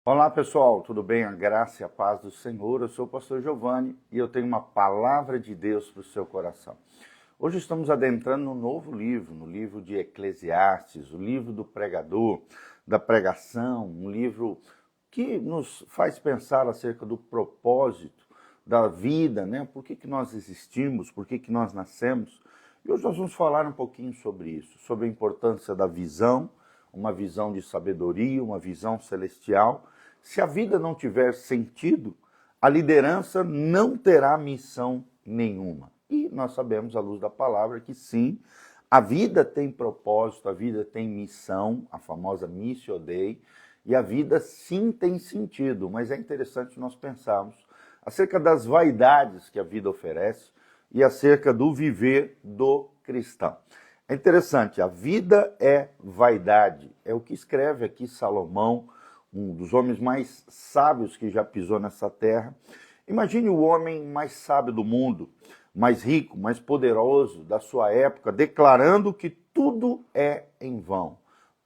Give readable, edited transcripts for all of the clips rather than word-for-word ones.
Olá pessoal, tudo bem? A graça e a paz do Senhor. Eu sou o pastor Giovanni e eu tenho uma palavra de Deus para o seu coração. Hoje estamos adentrando no novo livro, no livro de Eclesiastes, o livro do pregador, da pregação, um livro que nos faz pensar acerca do propósito da vida, né? Por que nós existimos, por que nós nascemos. E hoje nós vamos falar um pouquinho sobre isso, sobre a importância da visão, uma visão de sabedoria, uma visão celestial. Se a vida não tiver sentido, a liderança não terá missão nenhuma. E nós sabemos, à luz da palavra, que sim, a vida tem propósito, a vida tem missão, a famosa Missio Dei, e a vida sim tem sentido, mas é interessante nós pensarmos acerca das vaidades que a vida oferece e acerca do viver do cristão. É interessante, a vida é vaidade, é o que escreve aqui Salomão, um dos homens mais sábios que já pisou nessa terra. Imagine o homem mais sábio do mundo, mais rico, mais poderoso da sua época, declarando que tudo é em vão,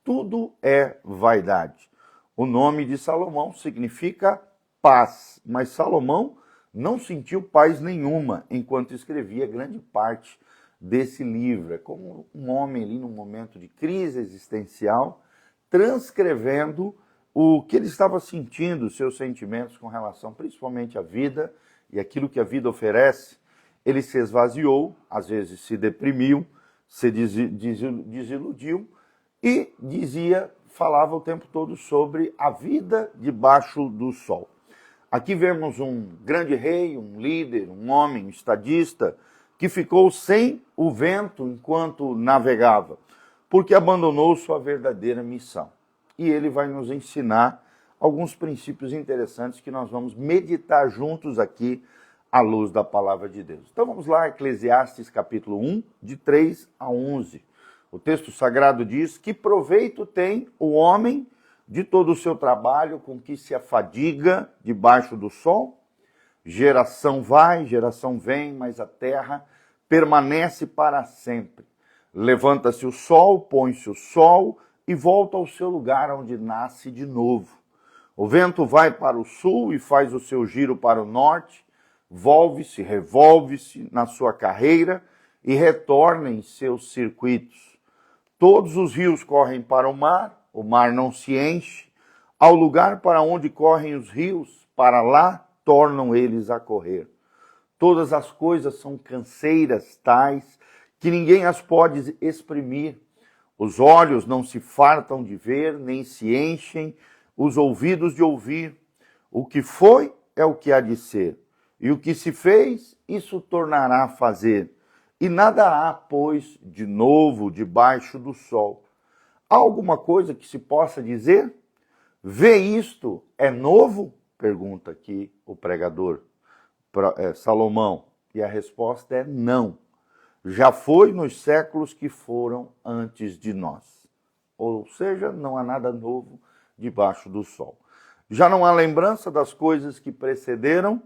tudo é vaidade. O nome de Salomão significa paz, mas Salomão não sentiu paz nenhuma enquanto escrevia grande parte desse livro. É como um homem ali num momento de crise existencial, transcrevendo o que ele estava sentindo, os seus sentimentos com relação principalmente à vida e aquilo que a vida oferece. Ele se esvaziou, às vezes se deprimiu, se desiludiu e falava o tempo todo sobre a vida debaixo do sol. Aqui vemos um grande rei, um líder, um homem, um estadista, que ficou sem o vento enquanto navegava, porque abandonou sua verdadeira missão. E ele vai nos ensinar alguns princípios interessantes que nós vamos meditar juntos aqui à luz da palavra de Deus. Então vamos lá, Eclesiastes capítulo 1, de 3 a 11. O texto sagrado diz: que proveito tem o homem de todo o seu trabalho com que se afadiga debaixo do sol? Geração vai, geração vem, mas a terra permanece para sempre. Levanta-se o sol, põe-se o sol e volta ao seu lugar onde nasce de novo. O vento vai para o sul e faz o seu giro para o norte, volve-se, revolve-se na sua carreira e retorna em seus circuitos. Todos os rios correm para o mar não se enche. Ao lugar para onde correm os rios, para lá tornam eles a correr. Todas as coisas são canseiras tais que ninguém as pode exprimir. Os olhos não se fartam de ver, nem se enchem os ouvidos de ouvir. O que foi é o que há de ser, e o que se fez, isso tornará a fazer. E nada há, pois, de novo debaixo do sol. Há alguma coisa que se possa dizer? Vê isto, é novo? Pergunta aqui o pregador Salomão. E a resposta é não. Já foi nos séculos que foram antes de nós. Ou seja, não há nada novo debaixo do sol. Já não há lembrança das coisas que precederam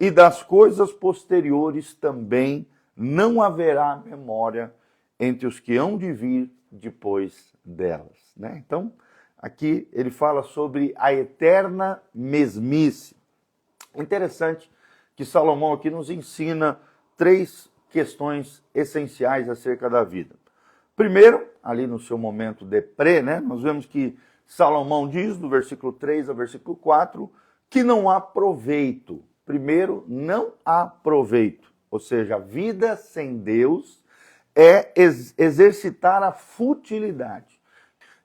e das coisas posteriores também não haverá memória entre os que hão de vir depois delas. Né? Então, aqui ele fala sobre a eterna mesmice. Interessante que Salomão aqui nos ensina três questões essenciais acerca da vida. Primeiro, ali no seu momento deprê, né, nós vemos que Salomão diz, do versículo 3 ao versículo 4, que não há proveito. Primeiro, não há proveito. Ou seja, a vida sem Deus é exercitar a futilidade.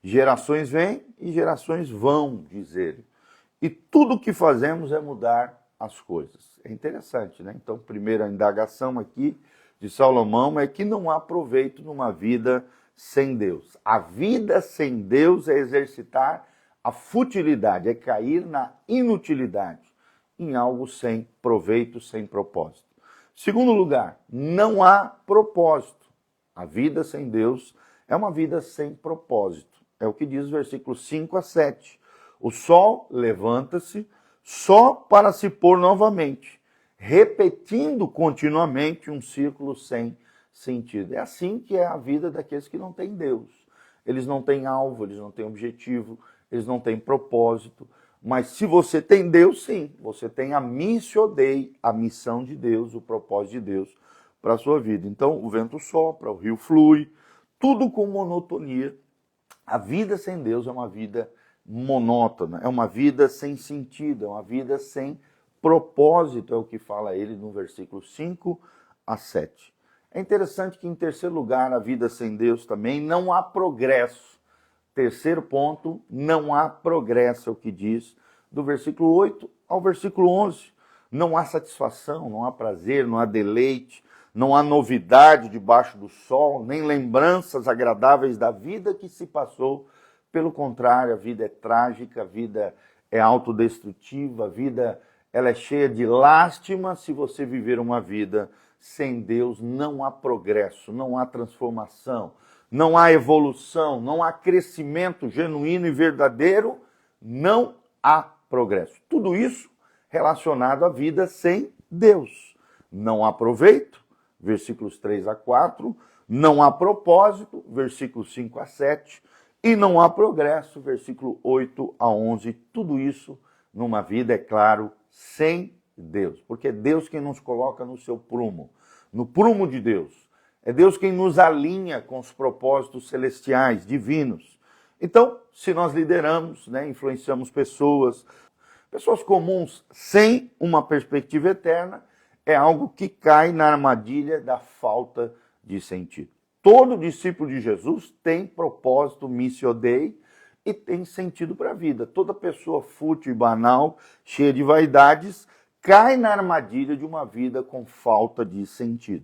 Gerações vêm e gerações vão, diz ele. E tudo o que fazemos é mudar as coisas. É interessante, né? Então, primeira indagação aqui de Salomão é que não há proveito numa vida sem Deus. A vida sem Deus é exercitar a futilidade, é cair na inutilidade, em algo sem proveito, sem propósito. Segundo lugar, não há propósito. A vida sem Deus é uma vida sem propósito. É o que diz o versículo 5 a 7. O sol levanta-se só para se pôr novamente, repetindo continuamente um ciclo sem sentido. É assim que é a vida daqueles que não têm Deus. Eles não têm alvo, eles não têm objetivo, eles não têm propósito. Mas se você tem Deus, sim, você tem a missio Dei, a missão de Deus, o propósito de Deus para a sua vida. Então, o vento sopra, o rio flui, tudo com monotonia. A vida sem Deus é uma vida monótona, é uma vida sem sentido, é uma vida sem propósito, é o que fala ele no versículo 5 a 7. É interessante que, em terceiro lugar, a vida sem Deus também não há progresso. Terceiro ponto, não há progresso, é o que diz do versículo 8 ao versículo 11. Não há satisfação, não há prazer, não há deleite, não há novidade debaixo do sol, nem lembranças agradáveis da vida que se passou. Pelo contrário, a vida é trágica, a vida é autodestrutiva, a vida ela é cheia de lástima. Se você viver uma vida sem Deus, não há progresso, não há transformação, não há evolução, não há crescimento genuíno e verdadeiro, não há progresso. Tudo isso relacionado à vida sem Deus. Não há proveito, versículos 3 a 4, não há propósito, versículos 5 a 7, e não há progresso, versículo 8 a 11. Tudo isso numa vida, é claro, sem Deus. Porque é Deus quem nos coloca no seu prumo, no prumo de Deus. É Deus quem nos alinha com os propósitos celestiais, divinos. Então, se nós lideramos, influenciamos pessoas comuns sem uma perspectiva eterna, é algo que cai na armadilha da falta de sentido. Todo discípulo de Jesus tem propósito missio Dei e tem sentido para a vida. Toda pessoa fútil e banal, cheia de vaidades, cai na armadilha de uma vida com falta de sentido.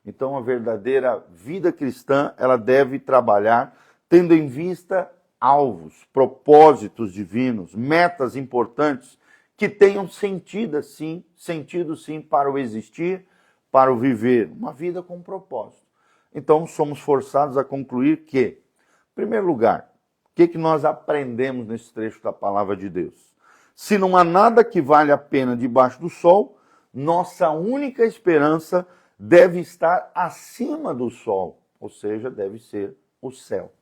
Então, a verdadeira vida cristã, ela deve trabalhar tendo em vista alvos, propósitos divinos, metas importantes que tenham sentido sim para o existir, para o viver, uma vida com propósito. Então, somos forçados a concluir que, em primeiro lugar, o que nós aprendemos nesse trecho da palavra de Deus? Se não há nada que vale a pena debaixo do sol, nossa única esperança deve estar acima do sol, ou seja, deve ser o céu,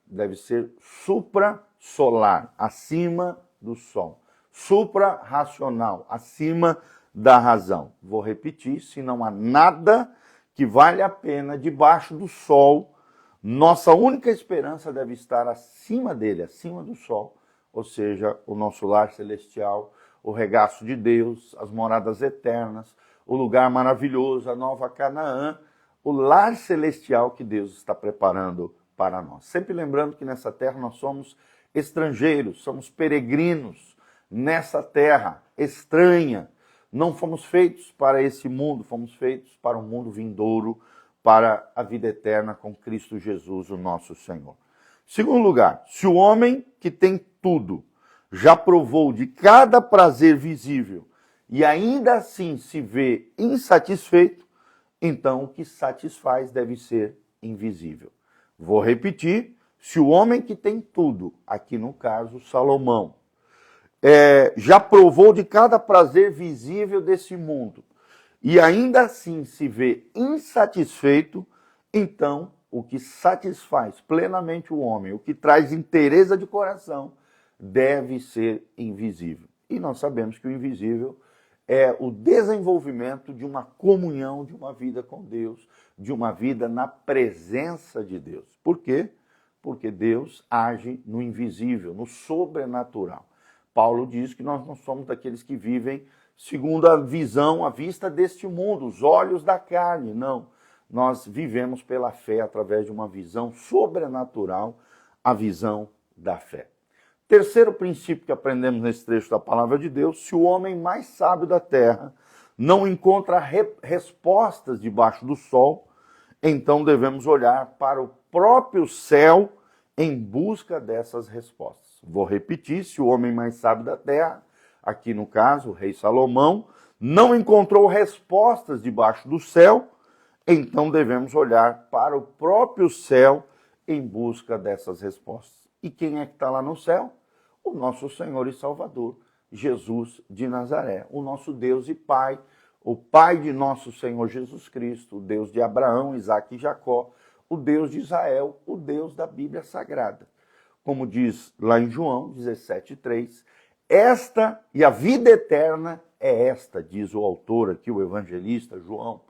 Deve ser supra-solar, acima do sol. Supra-racional, acima da razão. Vou repetir, se não há nada que vale a pena debaixo do sol, nossa única esperança deve estar acima dele, acima do sol, ou seja, o nosso lar celestial, o regaço de Deus, as moradas eternas, o lugar maravilhoso, a nova Canaã, o lar celestial que Deus está preparando para nós. Sempre lembrando que nessa terra nós somos estrangeiros, somos peregrinos nessa terra estranha. Não fomos feitos para esse mundo, fomos feitos para um mundo vindouro, para a vida eterna com Cristo Jesus, o nosso Senhor. Segundo lugar, se o homem que tem tudo já provou de cada prazer visível e ainda assim se vê insatisfeito, então o que satisfaz deve ser invisível. Vou repetir, se o homem que tem tudo, aqui no caso Salomão, já provou de cada prazer visível desse mundo e ainda assim se vê insatisfeito, então o que satisfaz plenamente o homem, o que traz inteireza de coração, deve ser invisível. E nós sabemos que o invisível é o desenvolvimento de uma comunhão, de uma vida com Deus, de uma vida na presença de Deus. Por quê? Porque Deus age no invisível, no sobrenatural. Paulo diz que nós não somos daqueles que vivem segundo a visão, a vista deste mundo, os olhos da carne, não. Nós vivemos pela fé através de uma visão sobrenatural, a visão da fé. Terceiro princípio que aprendemos nesse trecho da palavra de Deus: se o homem mais sábio da terra não encontra respostas debaixo do sol, então devemos olhar para o próprio céu em busca dessas respostas. Vou repetir, se o homem mais sábio da terra, aqui no caso o rei Salomão, não encontrou respostas debaixo do céu, então devemos olhar para o próprio céu em busca dessas respostas. E quem é que está lá no céu? O nosso Senhor e Salvador, Jesus de Nazaré, o nosso Deus e Pai, o Pai de nosso Senhor Jesus Cristo, o Deus de Abraão, Isaque e Jacó, o Deus de Israel, o Deus da Bíblia Sagrada. Como diz lá em João 17:3, esta e a vida eterna é esta, diz o autor aqui, o evangelista João,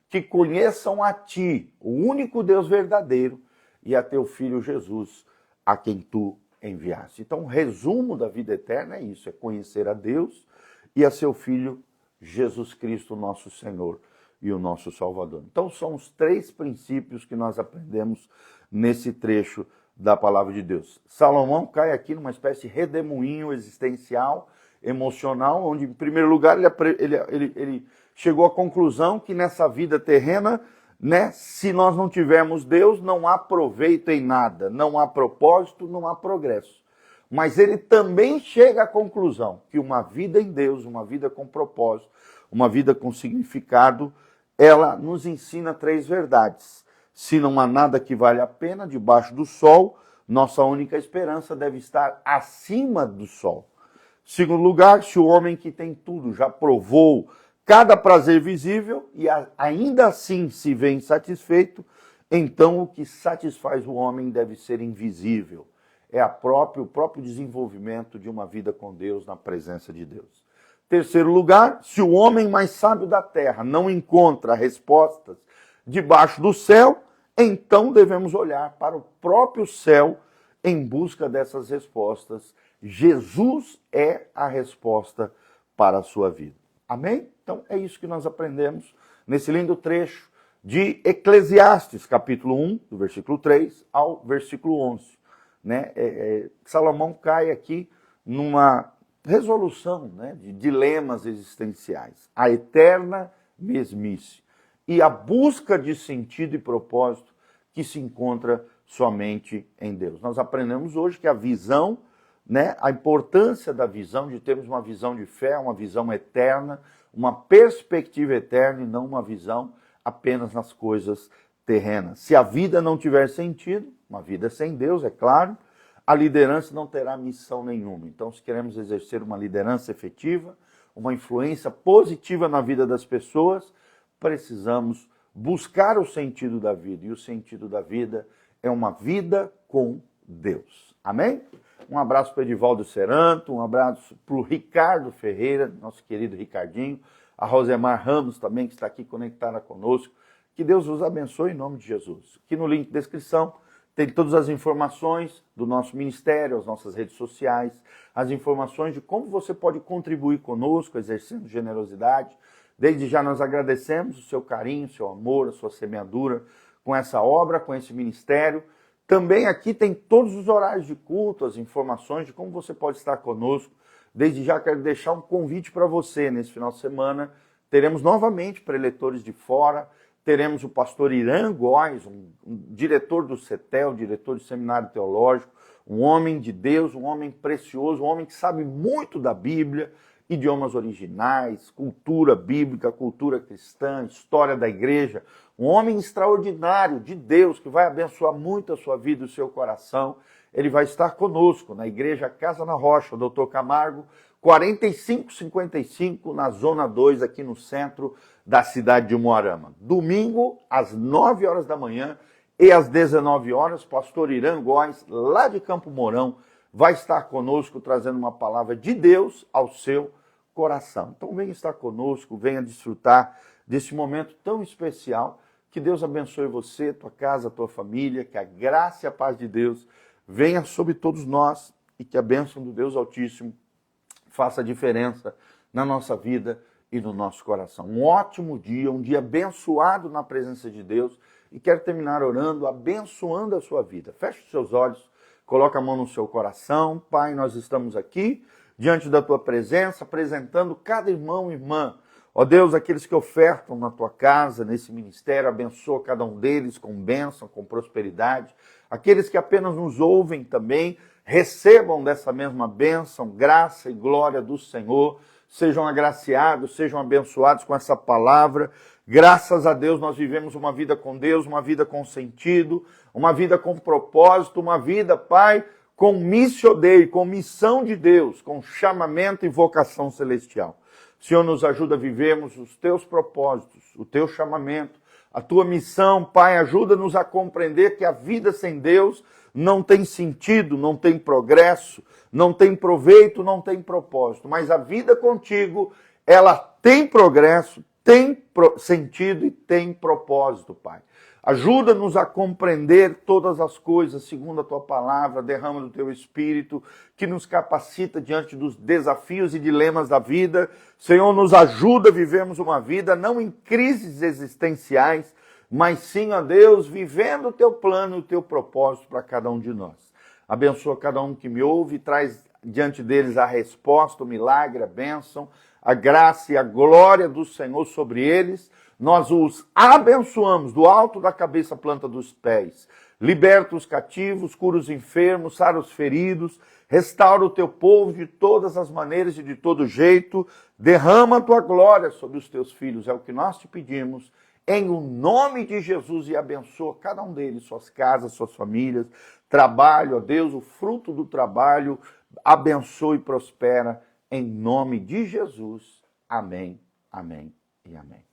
que conheçam a ti, o único Deus verdadeiro, e a teu Filho Jesus, a quem tu enviaste. Então, o resumo da vida eterna é isso, é conhecer a Deus e a seu Filho Jesus Cristo, nosso Senhor e o nosso Salvador. Então, são os 3 princípios que nós aprendemos nesse trecho da palavra de Deus. Salomão cai aqui numa espécie de redemoinho existencial, emocional, onde, em primeiro lugar, ele chegou à conclusão que nessa vida terrena, né, se nós não tivermos Deus, não há proveito em nada, não há propósito, não há progresso. Mas ele também chega à conclusão que uma vida em Deus, uma vida com propósito, uma vida com significado, ela nos ensina 3 verdades. Se não há nada que vale a pena debaixo do sol, nossa única esperança deve estar acima do sol. Segundo lugar, se o homem que tem tudo já provou cada prazer visível e ainda assim se vê insatisfeito, então o que satisfaz o homem deve ser invisível. É o próprio desenvolvimento de uma vida com Deus, na presença de Deus. Terceiro lugar, se o homem mais sábio da terra não encontra respostas debaixo do céu, então devemos olhar para o próprio céu em busca dessas respostas. Jesus é a resposta para a sua vida. Amém? Então é isso que nós aprendemos nesse lindo trecho de Eclesiastes, capítulo 1, do versículo 3 ao versículo 11. Né? Salomão cai aqui numa resolução, né, de dilemas existenciais. A eterna mesmice e a busca de sentido e propósito que se encontra somente em Deus. Nós aprendemos hoje que a visão, né, a importância da visão, de termos uma visão de fé, uma visão eterna, uma perspectiva eterna e não uma visão apenas nas coisas terrenas. Se a vida não tiver sentido, uma vida sem Deus, é claro, a liderança não terá missão nenhuma. Então, se queremos exercer uma liderança efetiva, uma influência positiva na vida das pessoas, precisamos buscar o sentido da vida. E o sentido da vida é uma vida com Deus. Amém? Um abraço para o Edivaldo Seranto, um abraço para o Ricardo Ferreira, nosso querido Ricardinho, a Rosemar Ramos também, que está aqui conectada conosco. Que Deus os abençoe em nome de Jesus. Aqui no link de descrição tem todas as informações do nosso ministério, as nossas redes sociais, as informações de como você pode contribuir conosco, exercendo generosidade. Desde já nós agradecemos o seu carinho, o seu amor, a sua semeadura com essa obra, com esse ministério. Também aqui tem todos os horários de culto, as informações de como você pode estar conosco. Desde já quero deixar um convite para você nesse final de semana. Teremos novamente preletores de fora, teremos o pastor Irã Góes, um diretor do CETEL, diretor do Seminário Teológico, um homem de Deus, um homem precioso, um homem que sabe muito da Bíblia, idiomas originais, cultura bíblica, cultura cristã, história da igreja, um homem extraordinário de Deus que vai abençoar muito a sua vida e o seu coração. Ele vai estar conosco na igreja Casa na Rocha, Dr. Camargo, 4555, na Zona 2, aqui no centro da cidade de Umuarama. Domingo, às 9 horas da manhã e às 19 horas, pastor Irã Góes, lá de Campo Mourão, vai estar conosco trazendo uma palavra de Deus ao seu coração. Então venha estar conosco, venha desfrutar desse momento tão especial. Que Deus abençoe você, tua casa, tua família, que a graça e a paz de Deus venha sobre todos nós e que a bênção do Deus Altíssimo faça diferença na nossa vida e no nosso coração. Um ótimo dia, um dia abençoado na presença de Deus, e quero terminar orando, abençoando a sua vida. Feche os seus olhos, coloca a mão no seu coração. Pai, nós estamos aqui diante da tua presença, apresentando cada irmão e irmã. Ó Deus, aqueles que ofertam na tua casa, nesse ministério, abençoa cada um deles com bênção, com prosperidade. Aqueles que apenas nos ouvem também, recebam dessa mesma bênção, graça e glória do Senhor. Sejam agraciados, sejam abençoados com essa palavra. Graças a Deus nós vivemos uma vida com Deus, uma vida com sentido, uma vida com propósito, uma vida, Pai, com missio Dei, com missão de Deus, com chamamento e vocação celestial. Senhor, nos ajuda a vivermos os teus propósitos, o teu chamamento, a tua missão. Pai, ajuda-nos a compreender que a vida sem Deus não tem sentido, não tem progresso, não tem proveito, não tem propósito. Mas a vida contigo, ela tem progresso, tem sentido e tem propósito, Pai. Ajuda-nos a compreender todas as coisas segundo a Tua palavra, derrama do Teu Espírito, que nos capacita diante dos desafios e dilemas da vida. Senhor, nos ajuda a vivermos uma vida não em crises existenciais, mas sim, ó Deus, vivendo o Teu plano e o Teu propósito para cada um de nós. Abençoa cada um que me ouve, traz diante deles a resposta, o milagre, a bênção, a graça e a glória do Senhor sobre eles. Nós os abençoamos do alto da cabeça à planta dos pés. Liberta os cativos, cura os enfermos, sara os feridos, restaura o teu povo de todas as maneiras e de todo jeito. Derrama a tua glória sobre os teus filhos, é o que nós te pedimos, em o nome de Jesus, e abençoa cada um deles, suas casas, suas famílias, trabalho, ó Deus, o fruto do trabalho, abençoa e prospera, em nome de Jesus. Amém, amém e amém.